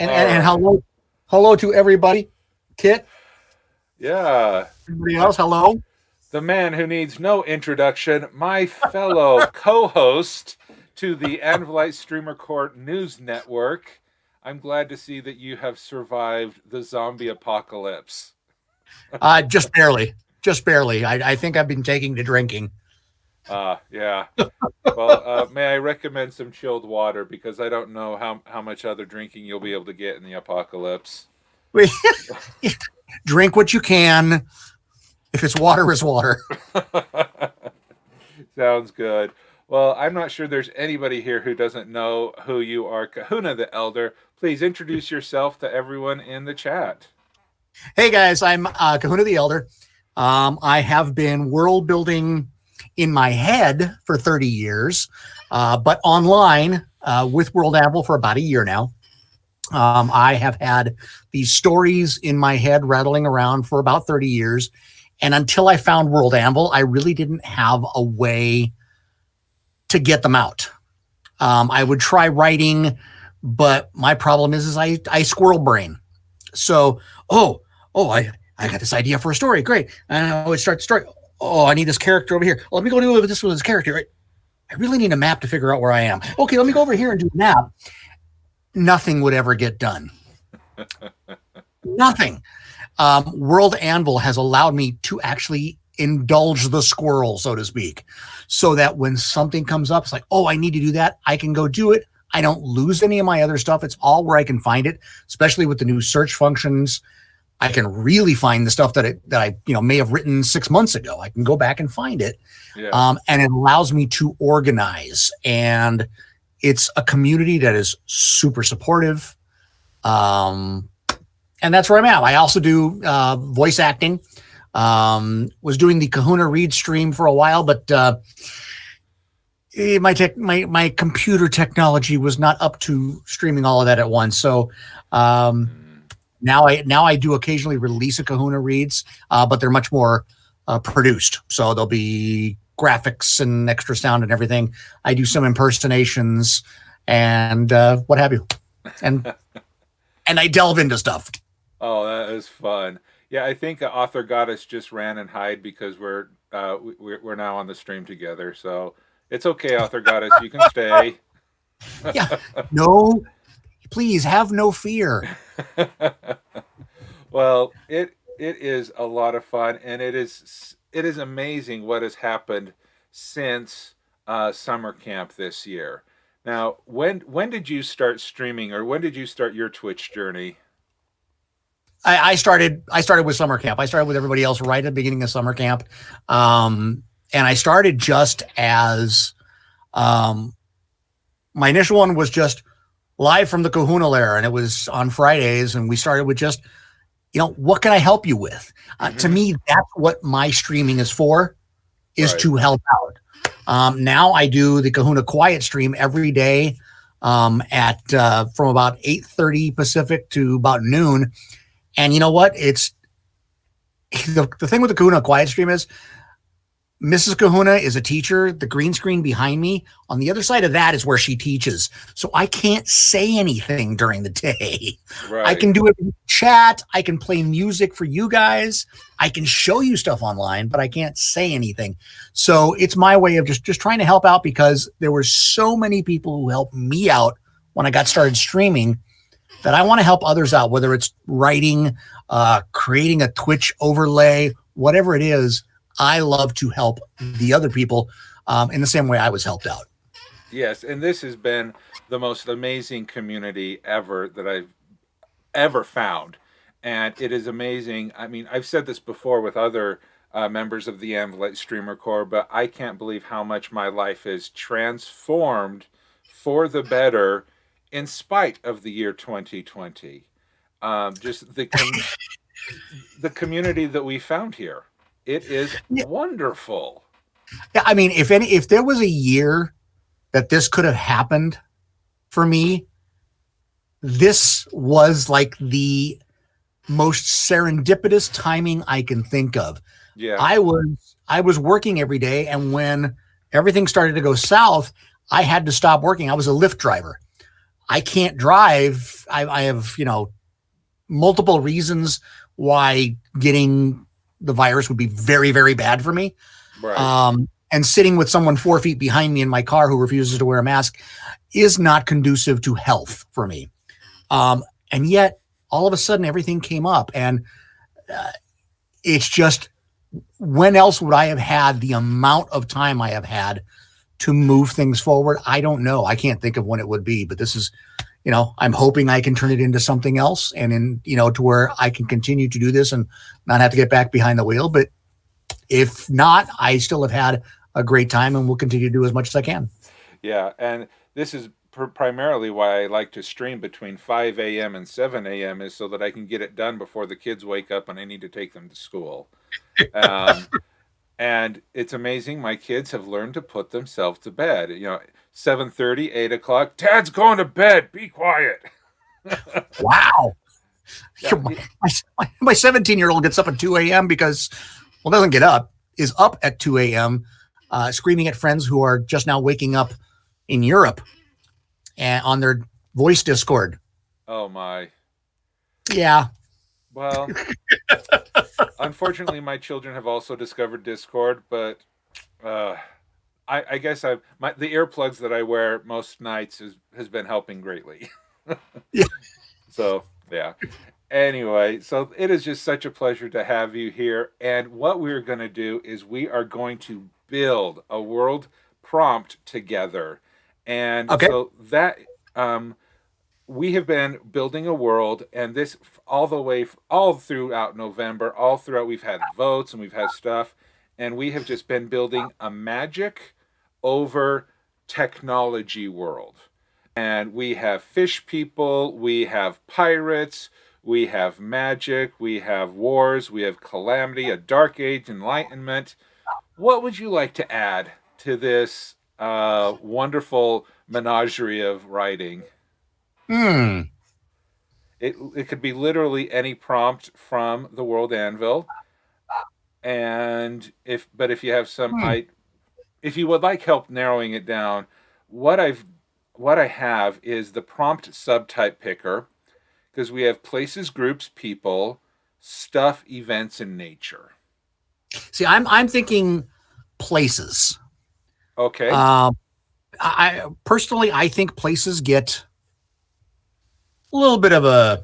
And hello to everybody. Kit, Yeah. everybody else, hello. The man who needs no introduction, my fellow co host to the Anvilite Streamer Court News Network. I'm glad to see that you have survived the zombie apocalypse. Just barely. Just barely. I think I've been taking to drinking. Yeah. Well, may I recommend some chilled water because I don't know how much other drinking you'll be able to get in the apocalypse. Drink what you can. If it's water, it's water. Sounds good. Well, I'm not sure there's anybody here who doesn't know who you are. Kahuna the Elder, please introduce yourself to everyone in the chat. Hey guys, I'm Kahuna the Elder. I have been world building in my head for 30 years, but online with World Anvil for about a year now. I have had these stories in my head rattling around for about 30 years. And until I found World Anvil, I really didn't have a way to get them out. I would try writing, but my problem is I squirrel brain. So, I got this idea for a story. Great. And I would start the story. Oh, I need this character over here. Well, let me go do this with this character. I really need a map to figure out where I am. Okay, let me go over here and do a map. Nothing would ever get done. Nothing. World Anvil has allowed me to actually indulge the squirrel, so to speak, so that when something comes up, it's like, oh, I need to do that. I can go do it. I don't lose any of my other stuff. It's all where I can find it, especially with the new search functions. I can really find the stuff that I may have written 6 months ago. I can go back and find it. Yeah. And it allows me to organize. And it's a community that is super supportive. And that's where I'm at. I also do voice acting. Was doing the Kahuna Read stream for a while, but my computer technology was not up to streaming all of that at once. So now I do occasionally release a Kahuna Reads, but they're much more produced. So there'll be graphics and extra sound and everything. I do some impersonations and what have you, and I delve into stuff. Oh, that is fun. Yeah, I think Author Goddess just ran and hide because we're now on the stream together. So it's okay, Author Goddess, you can stay. Yeah, no, please have no fear. Well, it is a lot of fun, and it is amazing what has happened since summer camp this year. Now, when did you start streaming, or when did you start your Twitch journey? I started with summer camp. I started with everybody else right at the beginning of summer camp. And I started just as my initial one was just live from the Kahuna lair, and it was on Fridays, and we started with just, what can I help you with? To me, that's what my streaming is for, is to help out. Now I do the Kahuna Quiet stream every day at from about 8:30 Pacific to about noon. And you know what? It's the thing with the Kahuna Quiet stream is Mrs. Kahuna is a teacher. The green screen behind me, on the other side of that is where she teaches. So I can't say anything during the day. Right. I can do it in chat. I can play music for you guys. I can show you stuff online, but I can't say anything. So it's my way of just trying to help out, because there were so many people who helped me out when I got started streaming, that I want to help others out, whether it's writing, creating a Twitch overlay, whatever it is. I love to help the other people in the same way I was helped out. Yes, and this has been the most amazing community ever that I've ever found. And it is amazing. I mean, I've said this before with other members of the Anvilite Streamer Corps, but I can't believe how much my life is transformed for the better in spite of the year 2020. Just the community that we found here. It is wonderful. Yeah, I mean, if there was a year that this could have happened for me, this was like the most serendipitous timing I can think of. Yeah. I was working every day, and when everything started to go south, I had to stop working. I was a Lyft driver. I can't drive. I have, multiple reasons why getting the virus would be very, very bad for me. Right. And sitting with someone 4 feet behind me in my car who refuses to wear a mask is not conducive to health for me. And yet, all of a sudden, everything came up, and it's just, when else would I have had the amount of time I have had to move things forward? I don't know. I can't think of when it would be, but this is, I'm hoping I can turn it into something else, and to where I can continue to do this and not have to get back behind the wheel. But if not, I still have had a great time and will continue to do as much as I can. Yeah, and this is primarily why I like to stream between 5 a.m. and 7 a.m. is so that I can get it done before the kids wake up and I need to take them to school. Um, and it's amazing. My kids have learned to put themselves to bed. 7:30, 8 o'clock. Dad's going to bed. Be quiet. Wow. Yeah, My 17-year-old gets up at 2 a.m. because, well, doesn't get up, is up at 2 a.m., screaming at friends who are just now waking up in Europe and on their voice Discord. oh my. Yeah. Well, unfortunately, my children have also discovered Discord, but uh, I guess the earplugs that I wear most nights has been helping greatly. Yeah. So yeah. Anyway, so it is just such a pleasure to have you here. And what we're going to do is we are going to build a world prompt together. And Okay. so that we have been building a world, and this all the way, all throughout November, all throughout, we've had votes and we've had stuff. And we have just been building a magic over technology world. And we have fish people, we have pirates, we have magic, we have wars, we have calamity, a dark age, enlightenment. What would you like to add to this wonderful menagerie of writing? Hmm. It could be literally any prompt from the World Anvil, and if you have some, Hmm. if you would like help narrowing it down, what I've what I have is the prompt subtype picker, because we have places, groups, people, stuff, events, and nature. See, I'm thinking places. Okay. Um, I personally, I think places get a little bit of a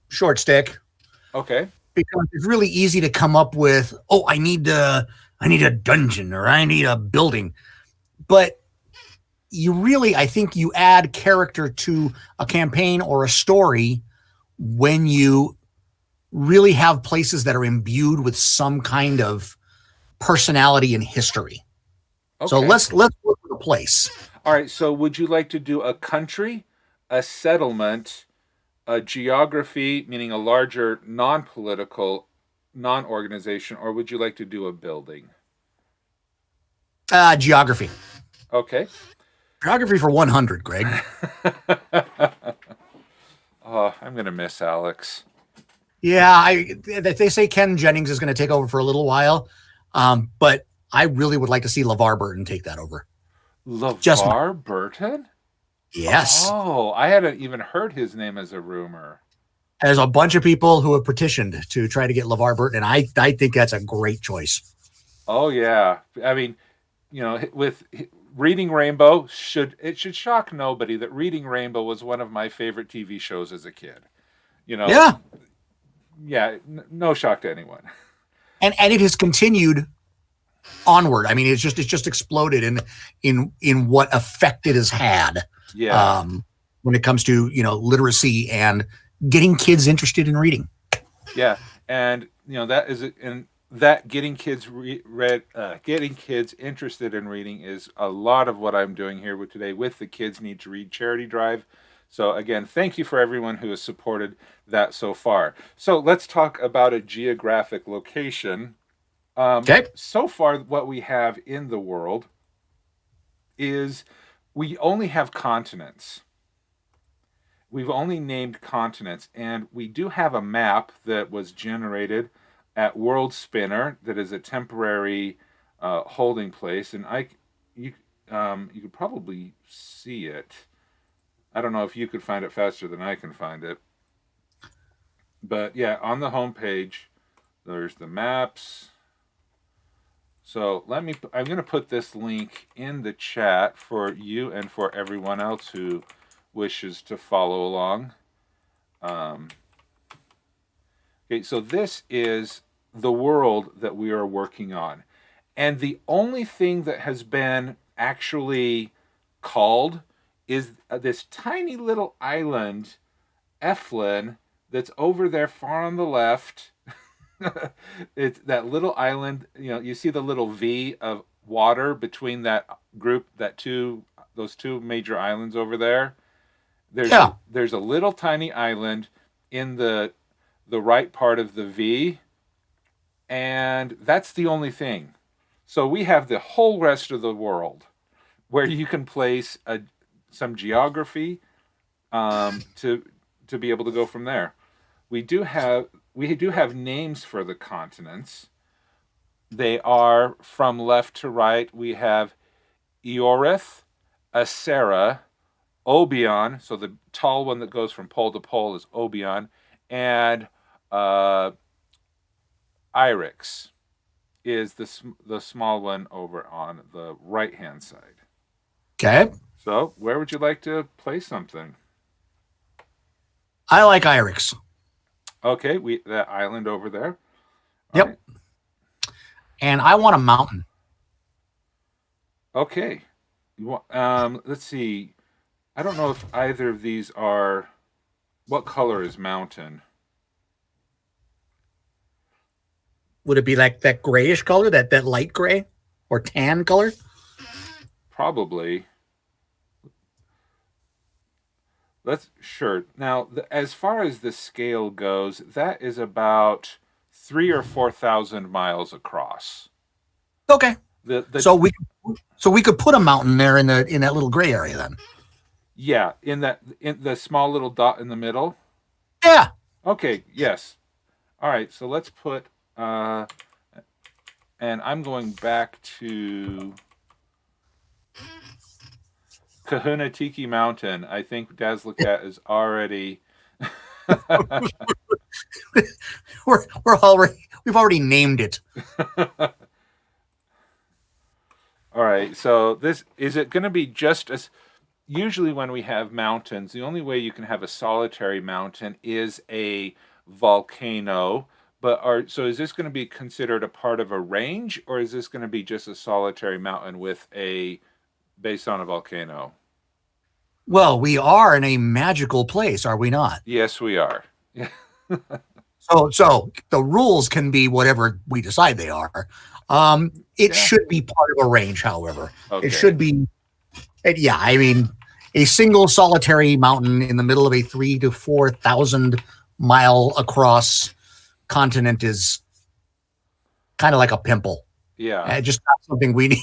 short stick Okay. because it's really easy to come up with, oh, I need a dungeon or I need a building. But I think you add character to a campaign or a story when you really have places that are imbued with some kind of personality and history. So Okay. let's look at the place. All right. So, would you like to do a country, a settlement, a geography, meaning a larger non-political, non-organization, or would you like to do a building? Geography. Okay. Geography for 100, Greg. Oh, I'm gonna miss Alex. Yeah, they say Ken Jennings is going to take over for a little while, but I really would like to see LeVar Burton take that over. Just my, LeVar Burton? yes. Oh, I hadn't even heard his name as a rumor. There's a bunch of people who have petitioned to try to get LeVar Burton, and I think that's a great choice. Oh yeah. I mean, with Reading Rainbow, should shock nobody that Reading Rainbow was one of my favorite TV shows as a kid. You know, Yeah, yeah, no shock to anyone. and it has continued onward. I mean, it's just exploded in what effect it has had Yeah, um, when it comes to literacy and getting kids interested in reading. yeah, and that is and that getting kids getting kids interested in reading is a lot of what I'm doing here with today with the Kids Need to Read charity drive. So again, thank you for everyone who has supported that so far. So let's talk about a geographic location. Okay. So far, what we have in the world is we only have continents. We've only named continents, and we do have a map that was generated at World Spinner that is a temporary holding place, and you could probably see it. I don't know if you could find it faster than I can find it. But yeah, on the home page, there's the maps. So I'm going to put this link in the chat for you and for everyone else who wishes to follow along. Okay, so this is the world that we are working on. And the only thing that has been actually called is this tiny little island, Eflin, that's over there far on the left. It's that little island, you see the little V of water between that group, those two major islands over there. Yeah. There's a little tiny island in the right part of the V, and that's the only thing. So we have the whole rest of the world where you can place some geography to be able to go from there. We do have names for the continents. They are from left to right. We have Eorith, Acera, Obion. So the tall one that goes from pole to pole is Obion, and Irix is the small one over on the right hand side. Okay. So where would you like to place something? I like Irix. Okay, that island over there. Yep. Right. And I want a mountain. Okay. Let's see. I don't know if either of these are. What color is mountain? Would it be like that grayish color, that light gray or tan color? Probably. Sure. Now, as far as the scale goes, that is about 3,000 or 4,000 miles across. Okay. So we could put a mountain there in that little gray area then. Yeah, in the small little dot in the middle. Yeah. Okay. Yes. All right. So let's put. And I'm going back to Kahuna Tiki Mountain. I think Dazlacat is already. We've already named it. All right. So is it going to be just as? Usually when we have mountains, the only way you can have a solitary mountain is a volcano. So is this going to be considered a part of a range, or is this going to be just a solitary mountain based on a volcano? Well, we are in a magical place, are we not? Yes, we are. So the rules can be whatever we decide they are. It should be part of a range, however. Okay. It should be. Yeah, I mean, a single solitary mountain in the middle of a 3,000 to 4,000 mile across continent is kind of like a pimple. Yeah. Just not something we need.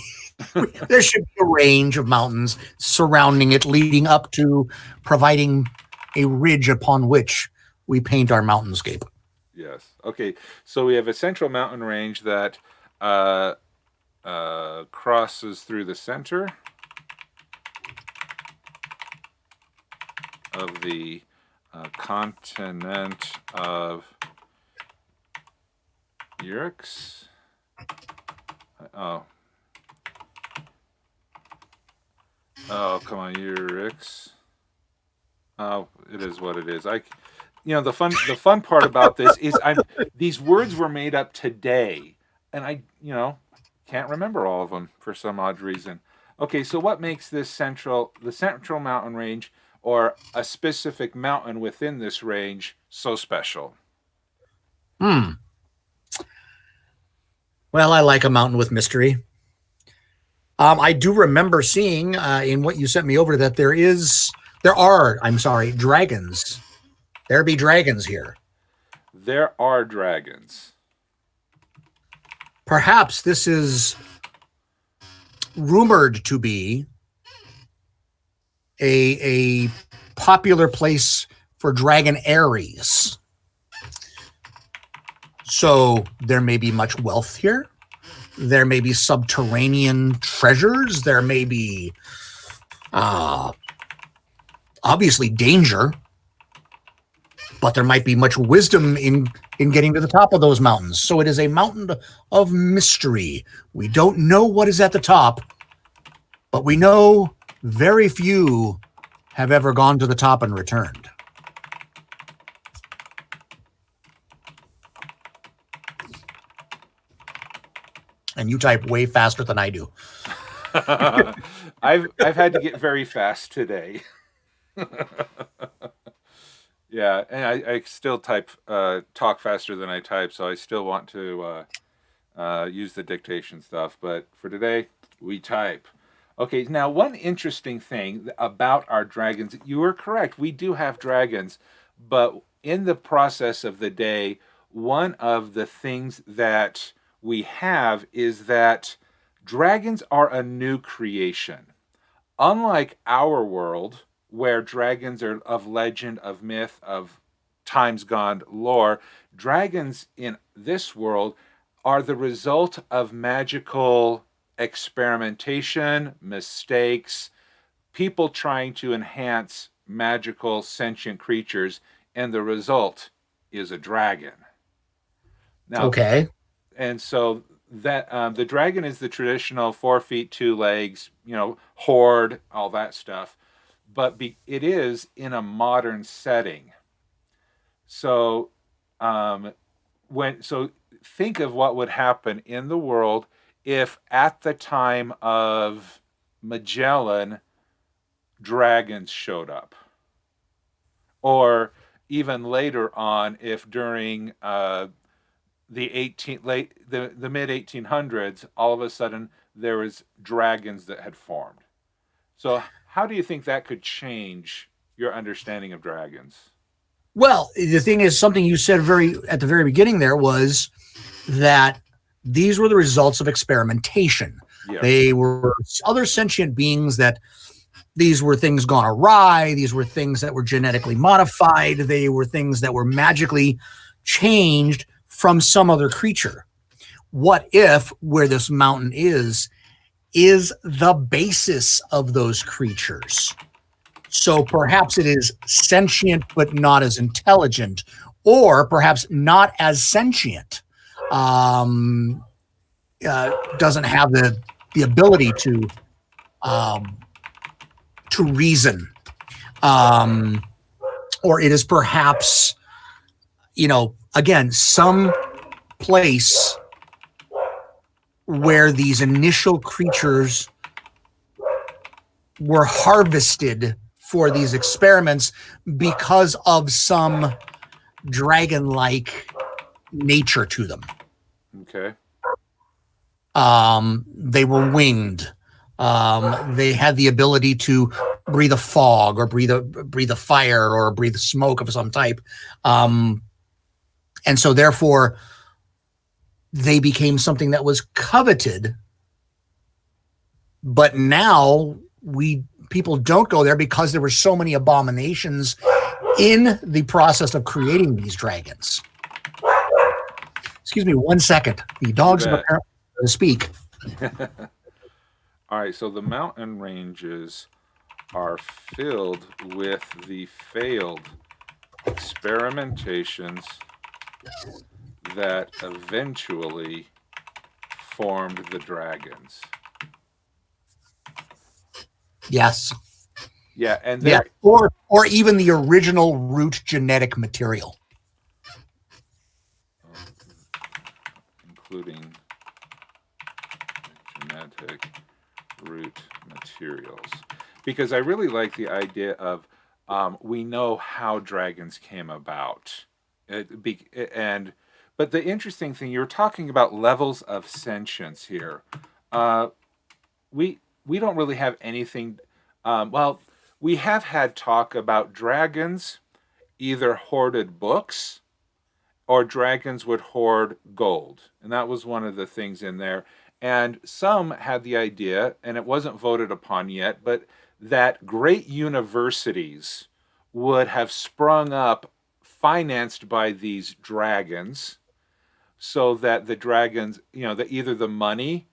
There should be a range of mountains surrounding it, leading up to providing a ridge upon which we paint our mountainscape. Yes. Okay. So we have a central mountain range that crosses through the center of the continent of Urix. Oh, come on, Urix. Oh, it is what it is. The fun part about this is these words were made up today, and I can't remember all of them for some odd reason. Okay, so what makes the central mountain range, or a specific mountain within this range, so special? Well, I like a mountain with mystery. I do remember seeing in what you sent me over that there are dragons. There be dragons here. There are dragons. Perhaps this is rumored to be a popular place for dragon Aries. So there may be much wealth here. There may be subterranean treasures. There may be obviously danger, but there might be much wisdom in getting to the top of those mountains. So it is a mountain of mystery. We don't know what is at the top, but we know very few have ever gone to the top and returned. And you type way faster than I do. I've had to get very fast today. Yeah, and I still talk faster than I type, so I still want to use the dictation stuff. But for today, we type. Okay, now one interesting thing about our dragons, you are correct. We do have dragons, but in the process of the day, one of the things that we have is that dragons are a new creation. Unlike our world, where dragons are of legend, of myth, of times gone lore, dragons in this world are the result of magical experimentation, mistakes, people trying to enhance magical sentient creatures, and the result is a dragon. Now, Okay. and so that the dragon is the traditional 4 feet 2 legs, horde, all that stuff, but it is in a modern setting. So so think of what would happen in the world if at the time of Magellan dragons showed up, or even later on if during the mid 1800s all of a sudden there was dragons that had formed. So how do you think that could change your understanding of dragons? Well, the thing is, something you said very at the very beginning there was that these were the results of experimentation. Yes. They were other sentient beings that these were things gone awry. These were things that were genetically modified. They were things that were magically changed from some other creature. What if where this mountain is the basis of those creatures? So perhaps it is sentient but not as intelligent, or perhaps not as sentient. Um, doesn't have the ability to reason, um, or it is perhaps, again, some place where these initial creatures were harvested for these experiments because of some dragon-like nature to them. Okay. They were winged. They had the ability to breathe a fog or breathe a fire or breathe smoke of some type. And so therefore they became something that was coveted. But now people don't go there because there were so many abominations in the process of creating these dragons. Excuse me 1 second. The dogs have apparently to speak. All right, so the mountain ranges are filled with the failed experimentations that eventually formed the dragons. Yes. Yeah, and yeah, or even the original root genetic material, including genetic root materials. Because I really like the idea of we know how dragons came about. But the interesting thing, you're talking about levels of sentience here. We don't really have anything. Well, we have had talk about dragons either hoarded books or dragons would hoard gold. And that was one of the things in there. And some had the idea, and it wasn't voted upon yet, but that great universities would have sprung up financed by these dragons, so that the dragons, that either the money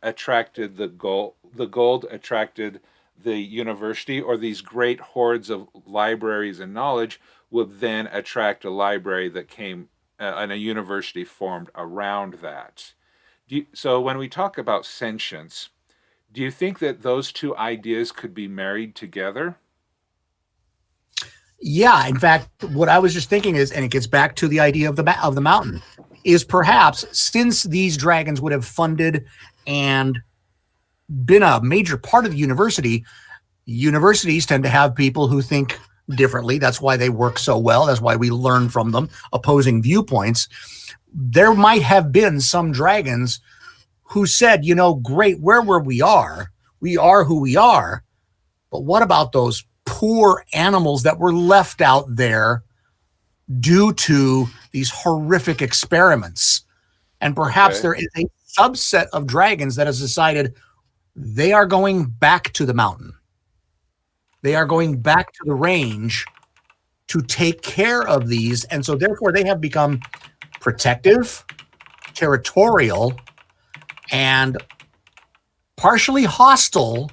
attracted the gold attracted the university, or these great hordes of libraries and knowledge would then attract a library that came and a university formed around that. So when we talk about sentience, do you think that those two ideas could be married together? Yeah, in fact, what I was just thinking is, and it gets back to the idea of the mountain, is perhaps since these dragons would have funded and been a major part of the university, universities tend to have people who think differently. That's why they work so well. That's why we learn from them, opposing viewpoints. There might have been some dragons who said, great, where we are who we are. But what about those poor animals that were left out there due to these horrific experiments? And perhaps there is a subset of dragons that has decided they are going back to the mountain. They are going back to the range to take care of these. And so therefore they have become protective, territorial, and partially hostile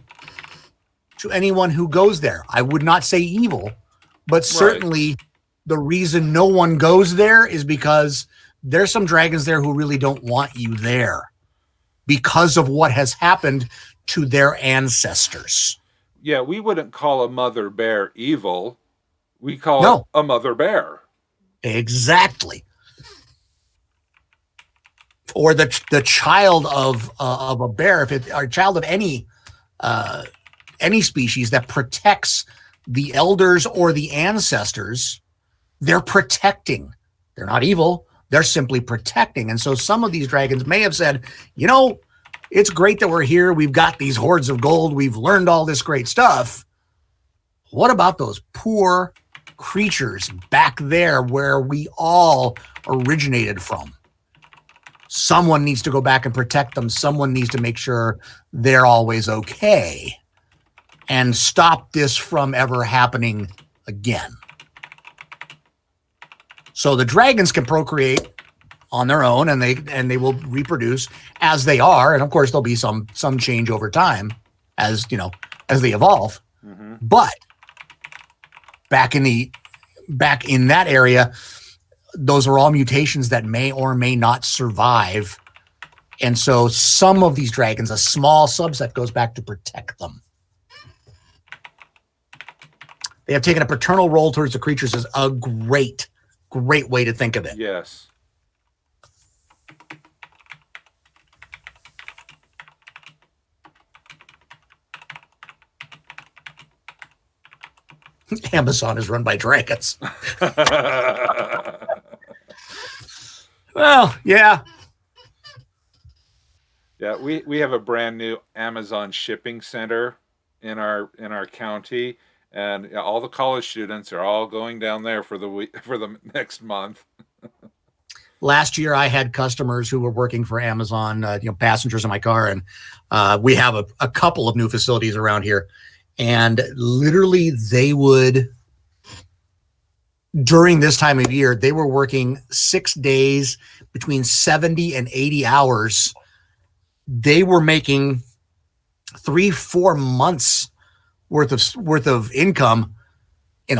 to anyone who goes there. I would not say evil, but certainly the reason no one goes there is because there's some dragons there who really don't want you there because of what has happened to their ancestors. Yeah, we wouldn't call a mother bear evil. We call it a mother bear. Exactly. Or the child of a bear, if it or child of any species that protects the elders or the ancestors, they're protecting. They're not evil. They're simply protecting. And so some of these dragons may have said, it's great that we're here. We've got these hordes of gold. We've learned all this great stuff. What about those poor creatures back there where we all originated from? Someone needs to go back and protect them. Someone needs to make sure they're always okay and stop this from ever happening again. So the dragons can procreate on their own, and they will reproduce as they are, and of course there'll be some change over time as they evolve. Mm-hmm. But back in that area, those are all mutations that may or may not survive, and so some of these dragons, a small subset, goes back to protect them. They have taken a paternal role towards the creatures as a great way to think of it. Yes. Amazon is run by dragons. Well, yeah. Yeah, we have a brand new Amazon shipping center in our county, and all the college students are all going down there for the next month. Last year, I had customers who were working for Amazon, passengers in my car, and we have a couple of new facilities around here. And literally they would, during this time of year, they were working 6 days, between 70 and 80 hours. They were making 3-4 months worth of income in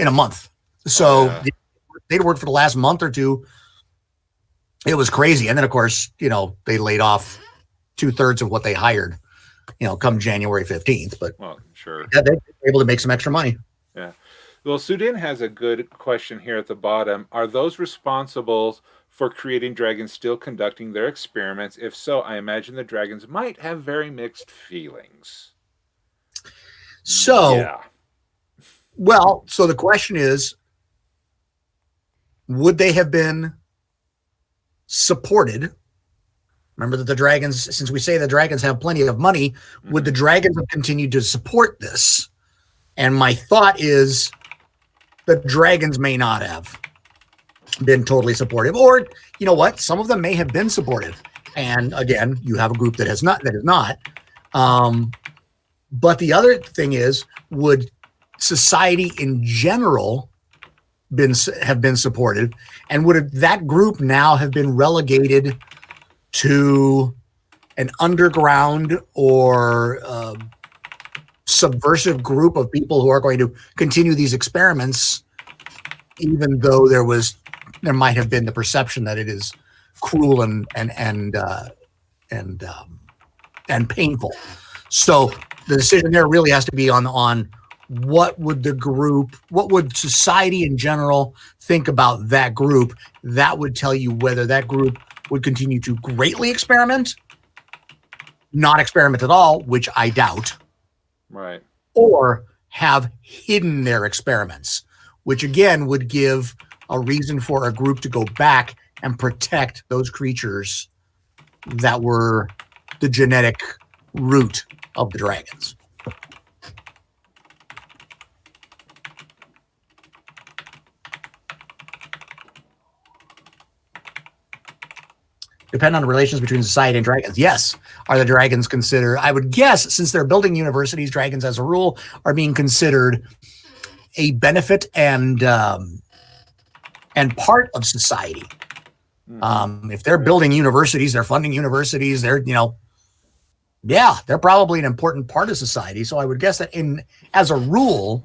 a month. So they'd worked for the last month or two. It was crazy. And then of course, they laid off 2/3 of what they hired, come January 15th, but sure. Yeah, they're able to make some extra money. Yeah. Well, Sudin has a good question here at the bottom. Are those responsible for creating dragons still conducting their experiments? If so, I imagine the dragons might have very mixed feelings. So, yeah. Well, so the question is, would they have been supported? Remember that the dragons, since we say the dragons have plenty of money, would the dragons have continued to support this? And my thought is the dragons may not have been totally supportive, or you know what? Some of them may have been supportive. And again, you have a group that is not. But the other thing is, would society in general have been supportive, and would that group now have been relegated to an underground or subversive group of people who are going to continue these experiments, even though there might have been the perception that it is cruel and painful. So the decision there really has to be on what would society in general think about that group. That would tell you whether that group would continue to greatly experiment, not experiment at all, which I doubt, Right. or have hidden their experiments, which again would give a reason for a group to go back and protect those creatures that were the genetic root of the dragons. Depend on the relations between society and dragons. Yes. Are the dragons considered? I would guess, since they're building universities, dragons as a rule are being considered a benefit and part of society. If they're building universities, they're funding universities, they're probably an important part of society. So I would guess that as a rule,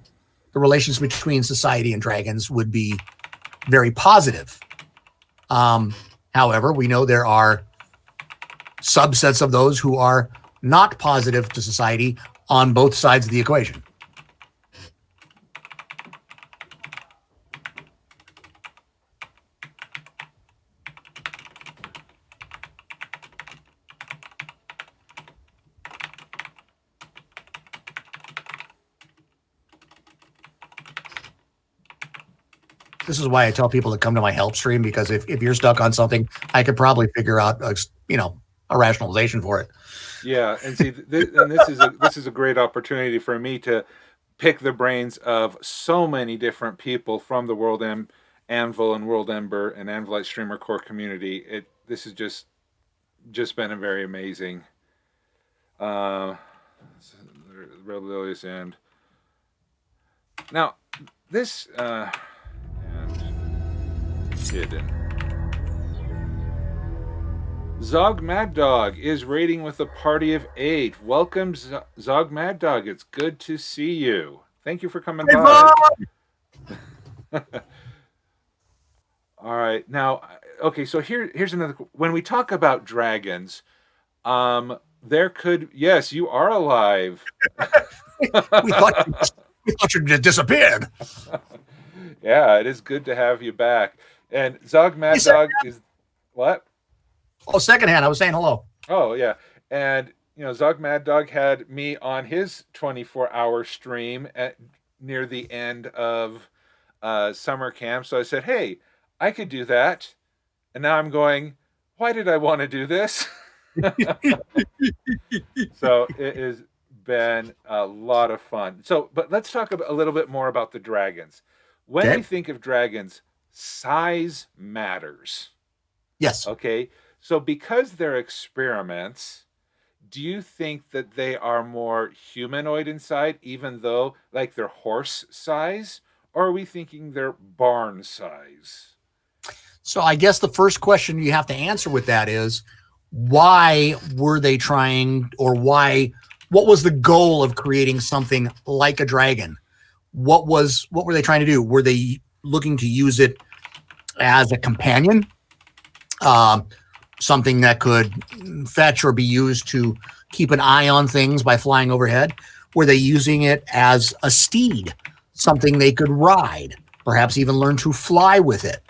the relations between society and dragons would be very positive. However, we know there are subsets of those who are not positive to society on both sides of the equation. This is why I tell people to come to my help stream, because if you're stuck on something, I could probably figure out a rationalization for it. Yeah, and see, this is a great opportunity for me to pick the brains of so many different people from the World Anvil and World Ember and Anvilite Streamer Core community. This has just been a very amazing. Rebellious and now this and hidden. Zog Mad Dog is raiding with a party of 8. Welcome, Zog Mad Dog. It's good to see you. Thank you for coming by. All right. Now, okay, so here's another. When we talk about dragons, yes, you are alive. we thought you just disappeared. Yeah, it is good to have you back. And Zog Mad Dog is what? Oh, secondhand. I was saying hello. Oh, yeah. And, Zog Mad Dog had me on his 24-hour stream near the end of summer camp. So I said, hey, I could do that. And now I'm going, why did I want to do this? So it has been a lot of fun. But let's talk a little bit more about the dragons. When we think of dragons, size matters. Yes. Okay. So because they're experiments, do you think that they are more humanoid inside, even though like they're horse size? Or are we thinking they're barn size? So I guess the first question you have to answer with that is, why were they trying, or what was the goal of creating something like a dragon? What were they trying to do? Were they looking to use it as a companion? Something that could fetch or be used to keep an eye on things by flying overhead? Were they using it as a steed, something they could ride, perhaps even learn to fly with it?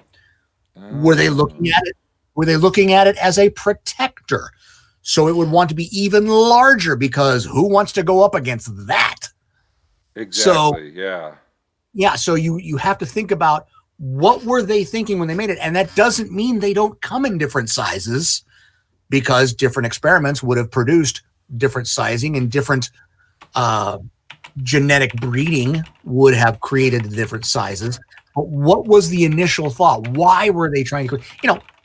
Were they looking at it? Were they looking at it as a protector? So it would want to be even larger, because who wants to go up against that? Exactly. So, yeah. So you have to think about, what were they thinking when they made it? And that doesn't mean they don't come in different sizes, because different experiments would have produced different sizing, and different genetic breeding would have created different sizes. But what was the initial thought? Why were they trying to,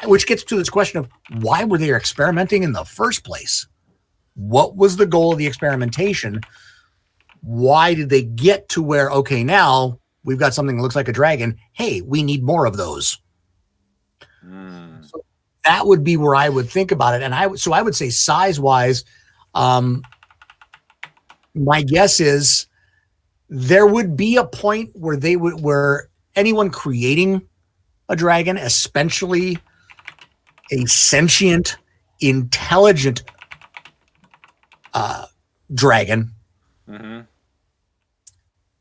which gets to this question of, why were they experimenting in the first place? What was the goal of the experimentation? Why did they get to where, okay, now we've got something that looks like a dragon. Hey, we need more of those. So that would be where I would think about it. And I would say size-wise, My guess is there would be a point where where anyone creating a dragon, especially a sentient, intelligent dragon, Mm-hmm.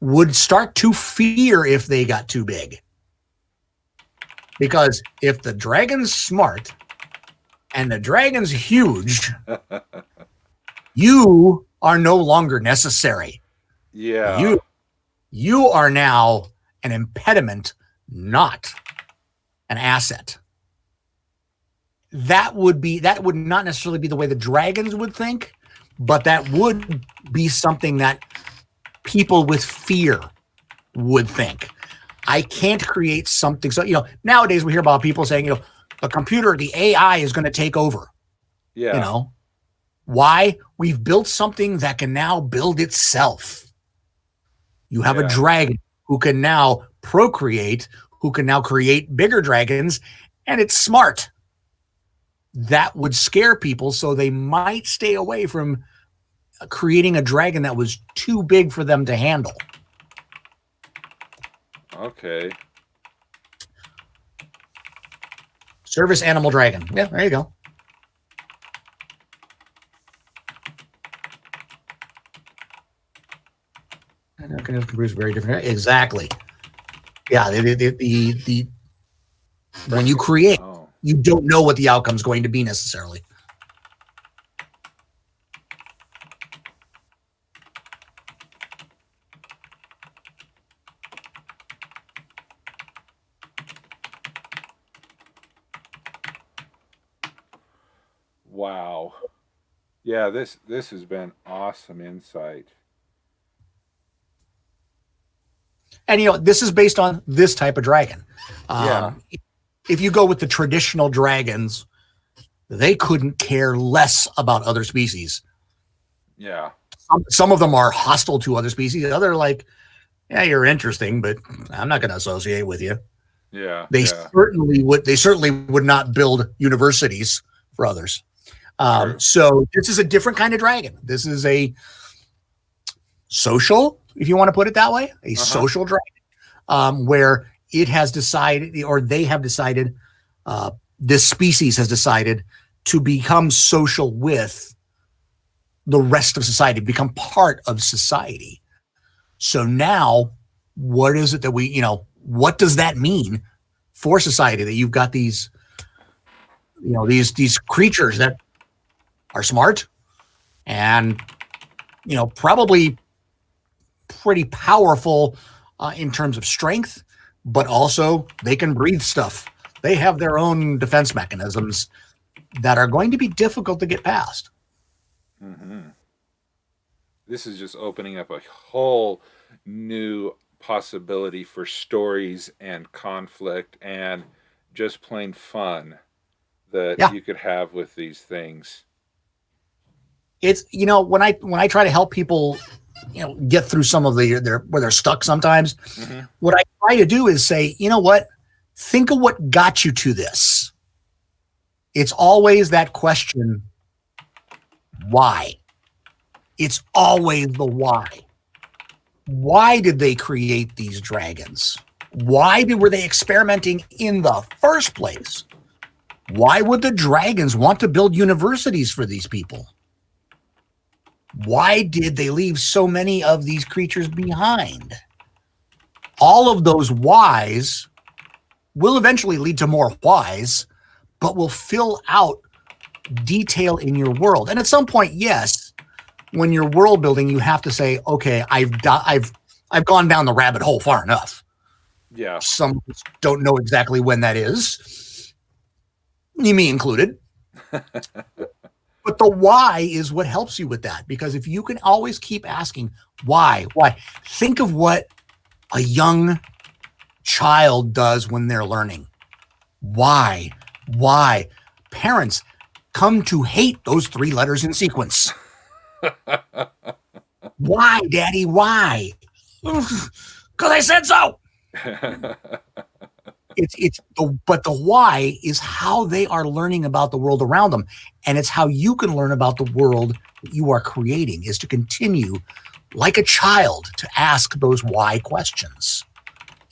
would start to fear if they got too big. Because if the dragon's smart and the dragon's huge, you are no longer necessary. Yeah. You are now an impediment, not an asset. That would not necessarily be the way the dragons would think, but that would be something that people with fear would think. I can't create something. So, nowadays we hear about people saying, the computer, the AI is going to take over. Yeah. Why? We've built something that can now build itself. You have a dragon who can now procreate, who can now create bigger dragons, and it's smart. That would scare people, so they might stay away from creating a dragon that was too big for them to handle. Okay. Service animal dragon. Yeah, there you go. And it can produce very different. Exactly. Yeah. The when you create, you don't know what the outcome is going to be necessarily. Wow. Yeah, this has been awesome insight. And this is based on this type of dragon. Yeah. If you go with the traditional dragons, they couldn't care less about other species. Yeah. Some of them are hostile to other species. Others are like, yeah, you're interesting, but I'm not going to associate with you. Yeah. They certainly would not build universities for others. So this is a different kind of dragon. This is a social, if you want to put it that way, a social dragon, where it has decided, or they have decided, this species has decided to become social with the rest of society, become part of society. So now, what is it that what does that mean for society, that you've got these, these creatures that are smart and, probably pretty powerful in terms of strength, but also they can breathe stuff. They have their own defense mechanisms that are going to be difficult to get past. Mm-hmm. This is just opening up a whole new possibility for stories and conflict and just plain fun that you could have with these things. It's, when I try to help people, get through some of where they're stuck sometimes, what I try to do is say, what? Think of what got you to this. It's always that question, why? It's always the why. Why did they create these dragons? Why were they experimenting in the first place? Why would the dragons want to build universities for these people? Why did they leave so many of these creatures behind? All of those whys will eventually lead to more whys, but will fill out detail in your world. And at some point, yes, when you're world building, you have to say, okay, I've gone down the rabbit hole far enough. Yeah. Some don't know exactly when that is, me included. But the why is what helps you with that, because if you can always keep asking why, think of what a young child does when they're learning. Why? Parents come to hate those 3 letters in sequence. Why, Daddy? Why? Because I said so. but the why is how they are learning about the world around them, and it's how you can learn about the world that you are creating, is to continue like a child to ask those why questions.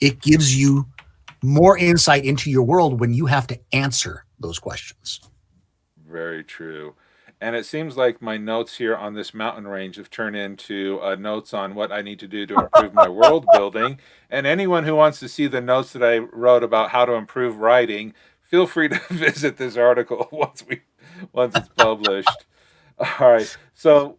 It gives you more insight into your world when you have to answer those questions. Very true. And it seems like my notes here on this mountain range have turned into notes on what I need to do to improve my world building. And anyone who wants to see the notes that I wrote about how to improve writing, feel free to visit this article once it's published. All right. So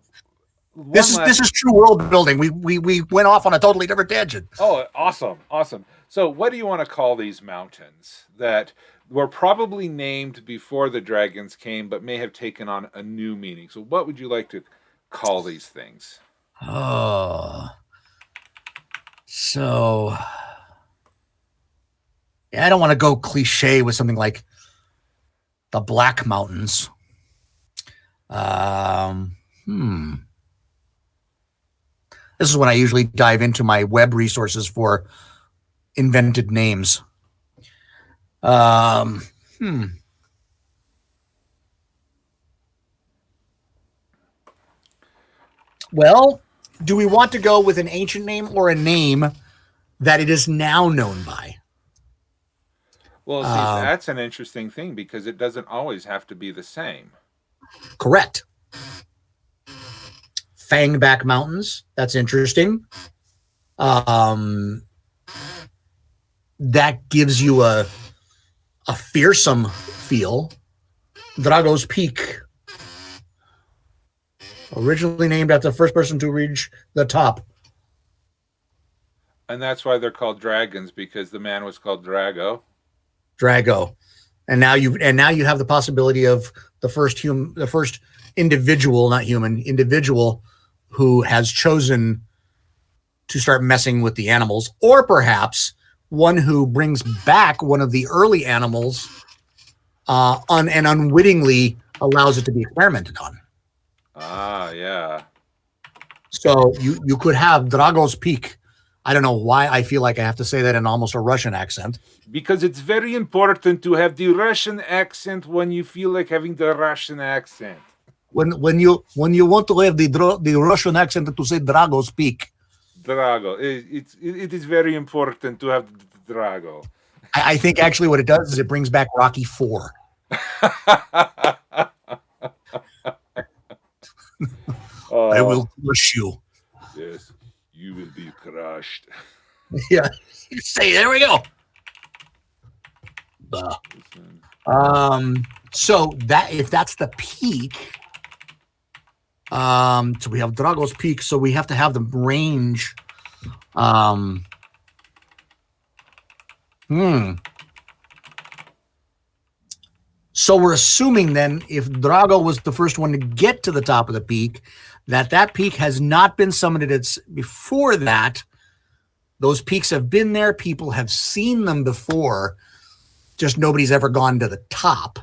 This is true world building. We went off on a totally different tangent. Oh, awesome. Awesome. So what do you want to call these mountains that were probably named before the dragons came, but may have taken on a new meaning? So what would you like to call these things? Oh, so yeah, I don't want to go cliche with something like the Black Mountains. This is when I usually dive into my web resources for invented names. Well, do we want to go with an ancient name or a name that it is now known by? Well, see, that's an interesting thing because it doesn't always have to be the same. Correct. Fangback Mountains. That's interesting. That gives you a fearsome feel. Drago's Peak. Originally named after the first person to reach the top. And that's why they're called dragons, because the man was called Drago. Drago. And now you have the possibility of the first individual who has chosen to start messing with the animals, or perhaps one who brings back one of the early animals and unwittingly allows it to be experimented on. Ah, yeah. So you could have Drago's Peak. I don't know why I feel like I have to say that in almost a Russian accent. Because it's very important to have the Russian accent when you feel like having the Russian accent. When you want to have the Russian accent to say Drago's Peak. Drago. It is very important to have Drago. I think actually what it does is it brings back Rocky IV. I will crush you. Yes, you will be crushed. Yeah. Say, there we go. So that if that's the peak, so we have Drago's Peak, so we have to have the range. So we're assuming then if Drago was the first one to get to the top of the peak, that peak has not been summited. It's before that. Those peaks have been there. People have seen them before. Just nobody's ever gone to the top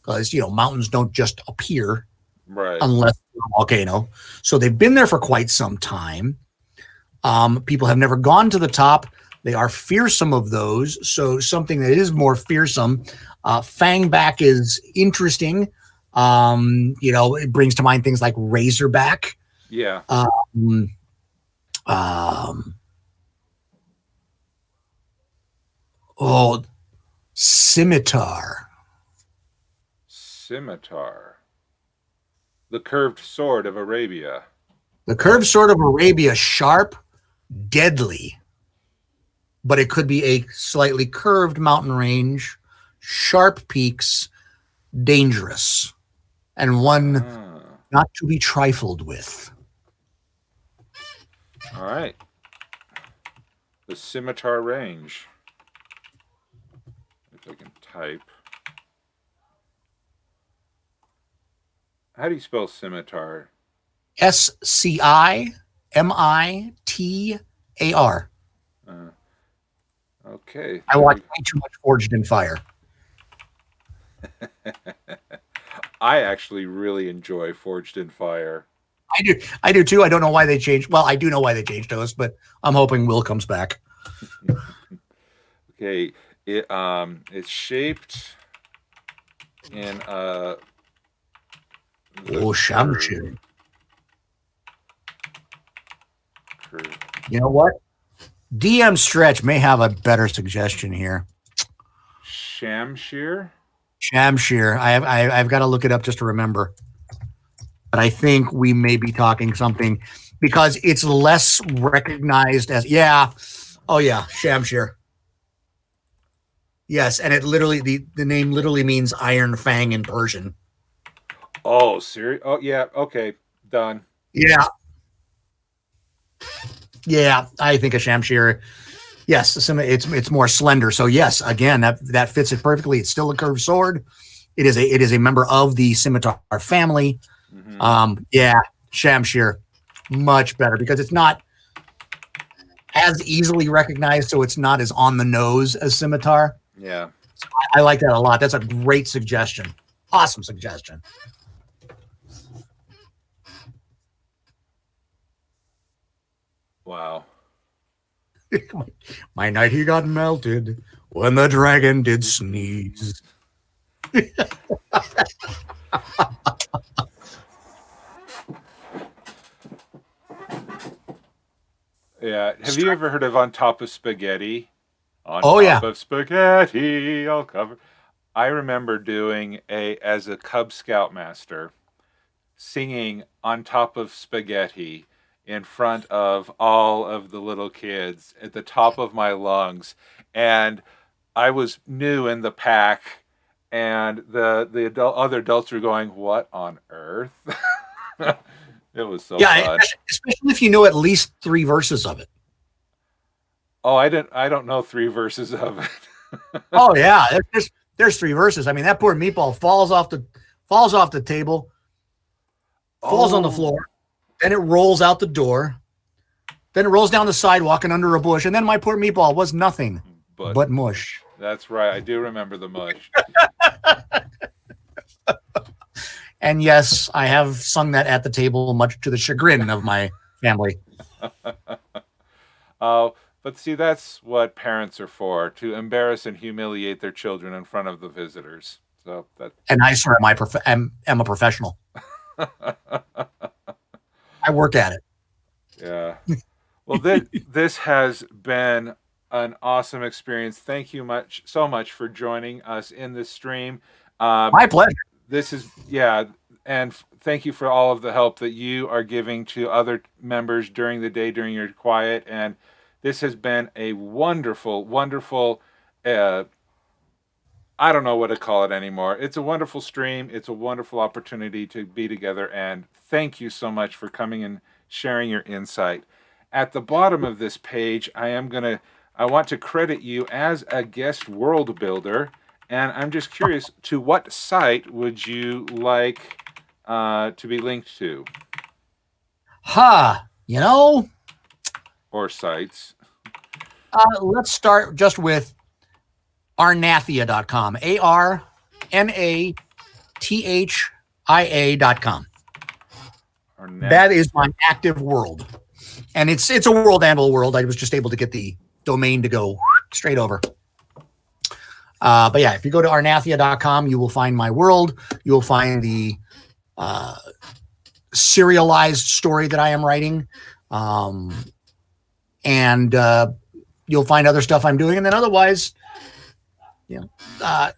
because, mountains don't just appear unless they're a volcano. So they've been there for quite some time. People have never gone to the top. They are fearsome of those. So something that is more fearsome. Fangback is interesting. It brings to mind things like Razorback. Yeah. Scimitar. Scimitar. The curved sword of Arabia. The curved sword of Arabia, sharp, deadly. But it could be a slightly curved mountain range, sharp peaks, dangerous, and one not to be trifled with. All right. The Scimitar Range. If I can type. How do you spell scimitar? SCIMITAR. Okay. I watch way too much Forged in Fire. I actually really enjoy Forged in Fire. I do too. I don't know why they changed. Well, I do know why they changed those, but I'm hoping Will comes back. Okay, it's shaped in the Shamshir. curve. You know what? DM Stretch may have a better suggestion here. Shamshir. Shamshir. I've got to look it up just to remember. But I think we may be talking something because it's less recognized as Oh yeah, Shamshir. Yes, and it literally the name literally means iron fang in Persian. Oh, serious? Oh yeah. Okay, done. Yeah. Yeah, I think a Shamshir. Yes, it's more slender. So yes, again, that fits it perfectly. It's still a curved sword. It is a member of the scimitar family. Yeah, Shamshir, much better because it's not as easily recognized, so it's not as on the nose as scimitar. Yeah, so I like that a lot. That's a great suggestion. Awesome suggestion. Wow. My night he got melted when the dragon did sneeze. Yeah. Have you ever heard of On Top of Spaghetti? On Oh, top yeah. of spaghetti, I'll cover. I remember doing as a Cub Scout master, singing On Top of Spaghetti in front of all of the little kids at the top of my lungs. And I was new in the pack, and other adults were going, "What on earth?" It was so fun. Especially if you know at least 3 verses of it. Oh, I don't know 3 verses of it. Oh yeah, there's 3 verses. I mean, that poor meatball falls off the table, falls on the floor, then it rolls out the door, then it rolls down the sidewalk and under a bush, and then my poor meatball was nothing but mush. That's right. I do remember the mush. And yes, I have sung that at the table, much to the chagrin of my family. But see, that's what parents are for, to embarrass and humiliate their children in front of the visitors. So that. And I swear, am a professional. I work at it. Yeah. Well, this has been an awesome experience. Thank you so much for joining us in this stream. My pleasure. This is and thank you for all of the help that you are giving to other members during the day, during your quiet. And this has been a wonderful, wonderful, I don't know what to call it anymore. It's a wonderful stream. It's a wonderful opportunity to be together. And thank you so much for coming and sharing your insight. At the bottom of this page, I want to credit you as a guest world builder. And I'm just curious, to what site would you like to be linked to? Or sites. Let's start just with arnathia.com. ARNATHIA.com. That is my active world. And it's a world animal world. I was just able to get the domain to go straight over. But yeah, if you go to arnathia.com, you will find my world. You will find the serialized story that I am writing. And you'll find other stuff I'm doing. And then otherwise,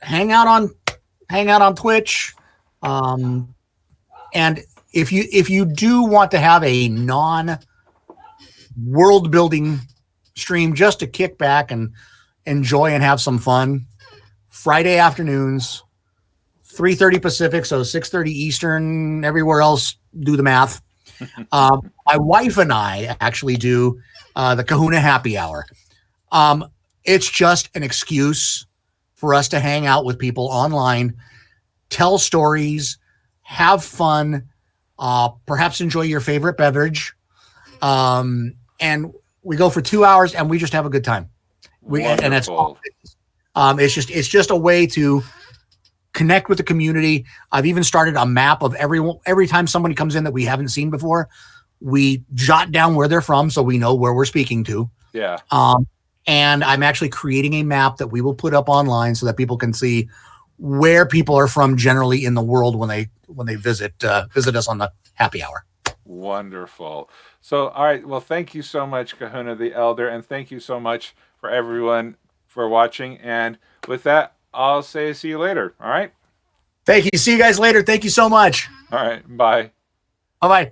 hang out on Twitch. And if you do want to have a non-world building stream just to kick back and enjoy and have some fun, Friday afternoons, 3:30 Pacific, so 6:30 Eastern, everywhere else, do the math. My wife and I actually do the Kahuna happy hour. It's just an excuse for us to hang out with people online, tell stories, have fun, perhaps enjoy your favorite beverage. And we go for 2 hours and we just have a good time. And that's all. It's just a way to connect with the community. I've even started a map of every time somebody comes in that we haven't seen before, we jot down where they're from so we know where we're speaking to. Yeah. and I'm actually creating a map that we will put up online so that people can see where people are from generally in the world when they visit us on the happy hour. Wonderful. So, all right. Well, thank you so much, Kahuna the Elder, and thank you so much for everyone for watching. And with that, I'll say see you later. All right. Thank you. See you guys later. Thank you so much. All right. Bye. Bye-bye.